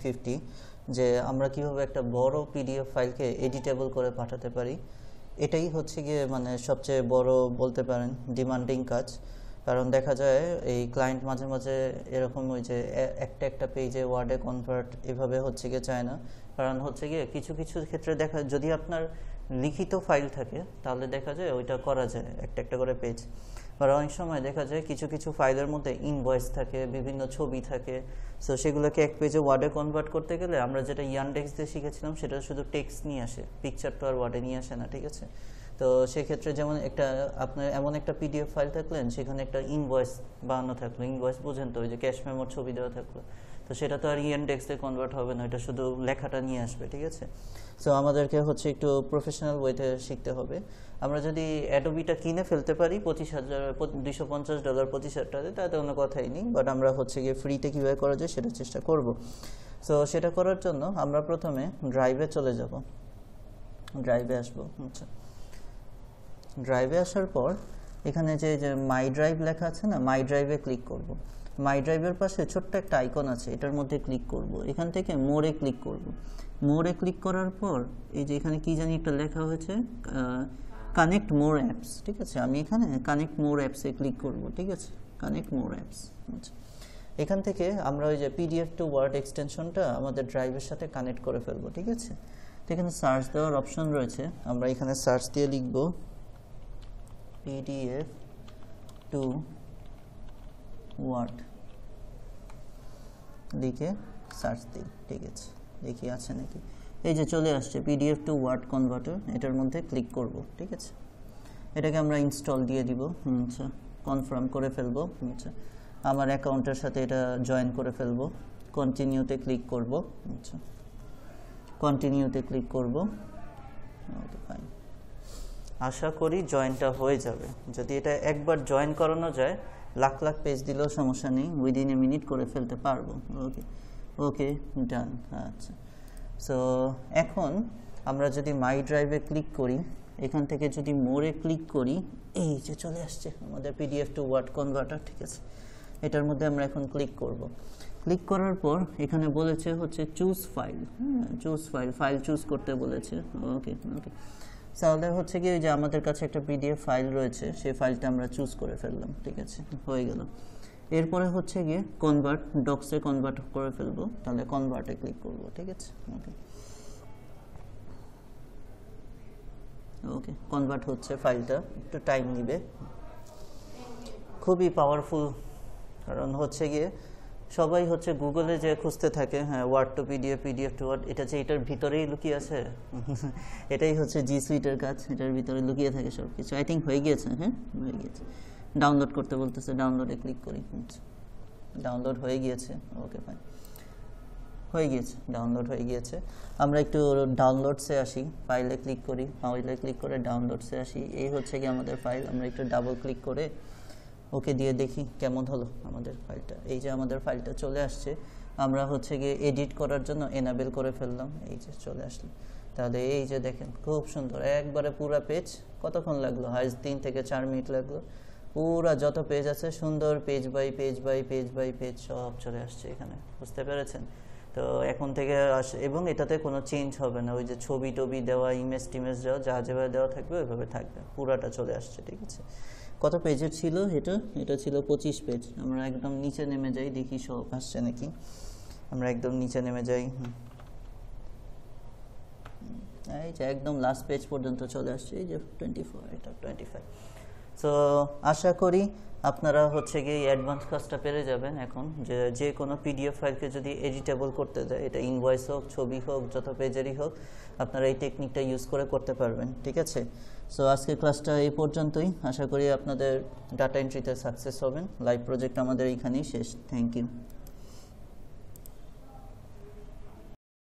50 যে আমরা কিভাবে একটা বড় পিডিএফ ফাইলকে এডিটেবল করে পাঠাতে পারি। এটাই হচ্ছে গিয়ে মানে সবচেয়ে বড় বলতে পারেন ডিমান্ডিং কাজ। কারণ দেখা যায় এই ক্লায়েন্ট মাঝে মাঝে এরকম ওই যে একটা পেজে ওয়ার্ডে কনভার্ট এভাবে হচ্ছে গিয়ে চায় না। কারণ হচ্ছে গিয়ে কিছু কিছু ক্ষেত্রে দেখা যদি আপনার লিখিত ফাইল থাকে তাহলে দেখা যায় ওইটা করা যায় একটা করে পেজ। আর অনেক সময় দেখা যায় কিছু কিছু ফাইলের মধ্যে ইনভয়েস থাকে, বিভিন্ন ছবি থাকে। সো সেগুলোকে এক পেজে ওয়ার্ডে কনভার্ট করতে গেলে আমরা যেটা ইয়ানডেক্স দিয়ে শিখেছিলাম সেটা শুধু টেক্সট নিয়ে আসে, পিকচার তো আর ওয়ার্ডে নিয়ে আসে না, ঠিক আছে। তো সেক্ষেত্রে যেমন একটা আপনার এমন একটা পিডিএফ ফাইল থাকলেন সেখানে একটা ইনভয়েস বানানো থাকলো, ইনভয়েস বোঝেন তো, ওই যে ক্যাশ মেমোর ছবি দেওয়া থাকলো, তো সেটা তো আর ইয়ানডেক্সে কনভার্ট হবে না, এটা শুধু লেখাটা নিয়ে আসবে, ঠিক আছে। সো আমাদেরকে হচ্ছে একটু প্রফেশনাল ওয়েতে শিখতে হবে। আমরা যদি অ্যাডোবিটা কিনে ফেলতে পারি $250 $25,000 তাতে কোনো কথাই নেই, বাট আমরা হচ্ছে গিয়ে ফ্রিতে কীভাবে করা যায় সেটা চেষ্টা করব। সো সেটা করার জন্য আমরা প্রথমে ড্রাইভে চলে যাব, ড্রাইভে আসবো। আচ্ছা, ড্রাইভে আসার পর এখানে যে মাই ড্রাইভ লেখা আছে না, মাই ড্রাইভে ক্লিক করব। মাই ড্রাইভের পাশে ছোট্ট একটা আইকন আছে, এটার মধ্যে ক্লিক করব। এখান থেকে মোরে ক্লিক করব। মোরে ক্লিক করার পর এই যে এখানে কি জানি একটা লেখা হয়েছে কানেক্ট মোর অ্যাপস, ঠিক আছে। আমি এখানে কানেক্ট মোর অ্যাপসে ক্লিক করব, ঠিক আছে, কানেক্ট মোর অ্যাপস। আচ্ছা, এখান থেকে আমরা ওই যে পিডিএফ টু ওয়ার্ড এক্সটেনশনটা আমাদের ড্রাইভের সাথে কানেক্ট করে ফেলবো, ঠিক আছে। তো এখানে সার্চ দেওয়ার অপশন রয়েছে, আমরা এখানে সার্চ দিয়ে লিখব পিডিএফ টু ওয়ার্ড, লিখে সার্চ দিই, ঠিক আছে, দেখি আছে নাকি। এই যে চলে আসছে পিডিএফ টু ওয়ার্ড কনভার্টার, এটার মধ্যে ক্লিক করব, ঠিক আছে। এটাকে আমরা ইনস্টল দিয়ে দিব। আচ্ছা, কনফার্ম করে ফেলবো। আচ্ছা, আমার অ্যাকাউন্টের সাথে এটা জয়েন করে ফেলবো। কন্টিনিউতে ক্লিক করব। আচ্ছা, কন্টিনিউতে ক্লিক করব। ওকে, ফাইন। আশা করি জয়েনটা হয়ে যাবে। যদি এটা একবার জয়েন করানো যায় লাখ লাখ পেজ দিলেও সমস্যা নেই, উইদিন এ মিনিট করে ফেলতে পারবো। ওকে ওকে, ডান। আচ্ছা, সো এখন আমরা যদি মাই ড্রাইভে ক্লিক করি, এখান থেকে যদি মোরে ক্লিক করি, এই যে চলে আসছে আমাদের পিডিএফ টু ওয়ার্ড কনভার্টার, ঠিক আছে। এটার মধ্যে আমরা এখন ক্লিক করব। ক্লিক করার পর এখানে বলেছে হচ্ছে choose file, choose file, file choose করতে বলেছে। ওকে ওকে, তাহলে হচ্ছে কি যে আমাদের কাছে একটা পিডিএফ ফাইল রয়েছে, সেই ফাইলটা আমরা চুজ করে ফেললাম, ঠিক আছে, হয়ে গেল। এরপরে হচ্ছে গিয়ে কনভার্ট, ডক্সে কনভার্ট করে ফেলবো, তাহলে কনভার্টে ক্লিক করব, ঠিক আছে। ওকে ওকে, কনভার্ট হচ্ছে ফাইলটা, একটু টাইম নেবে। খুবই পাওয়ারফুল, কারণ হচ্ছে গিয়ে সবাই হচ্ছে গুগলে যে খুঁজতে থাকে, হ্যাঁ Word to PDF, PDF to Word, এটা যে এটার ভিতরেই লুকিয়ে আছে। এটাই হচ্ছে জি সুইটের কাজ, এটার ভিতরে লুকিয়ে থাকে সব কিছু। আই থিঙ্ক হয়ে গিয়েছে, হ্যাঁ হয়ে গিয়েছে। ডাউনলোড করতে বলতেছে, ডাউনলোডে ক্লিক করি। ডাউনলোড হয়ে গিয়েছে, ওকে ফাইন, হয়ে গিয়েছে, ডাউনলোড হয়ে গিয়েছে। আমরা একটু ডাউনলোডসে আসি, ফাইলে ক্লিক করি, ফাইলে ক্লিক করে ডাউনলোডসে আসি। এই হচ্ছে কি আমাদের ফাইল, আমরা একটু ডাবল ক্লিক করে ওকে দিয়ে দেখি কেমন হলো আমাদের ফাইলটা। এই যে আমাদের ফাইলটা চলে আসছে, আমরা হচ্ছে গিয়ে এডিট করার জন্য এনাবেল করে ফেললাম, এই যে চলে আসলো। তাহলে এই যে দেখেন খুব সুন্দর, একবারে পুরো পেজ। কতক্ষণ লাগলো? হাইস্ট 3 থেকে 4 মিনিট লাগলো। পুরা যত পেজ আছে সুন্দর page by page by page by page সব চলে আসছে এখানে, বুঝতে পেরেছেন? তো এখন থেকে এবং এটাতে কোনো চেঞ্জ হবে না, ওই যে ছবি টবি দেওয়া, ইমেজ টিমেজ দেওয়া, যা যেভাবে দেওয়া থাকবে ওইভাবে থাকবে, পুরাটা চলে আসছে, ঠিক আছে। কত পেজের ছিল এটা? এটা ছিল 25 পেজ। আমরা একদম নিচে নেমে যাই, দেখি সব আসছে নাকি। আমরা একদম নিচে নেমে যাই, এই যে একদম লাস্ট পেজ পর্যন্ত চলে আসছে, এই যে 24, এটা 25। সো আশা করি আপনারা হচ্ছে গিয়ে অ্যাডভান্স কাজটা পেরে যাবেন এখন, যে কোনো পিডিএফ ফাইলকে যদি এডিটেবল করতে যায়, এটা ইনভয়েস হোক, ছবি হোক, যত পেজেরই হোক, আপনারা এই টেকনিকটা ইউজ করে করতে পারবেন, ঠিক আছে। সো আজকের ক্লাসটা এই পর্যন্তই। আশা করি আপনাদের ডাটা এন্ট্রিতে সাকসেস হবেন। লাইভ প্রজেক্ট আমাদের এইখানেই শেষ। Thank you.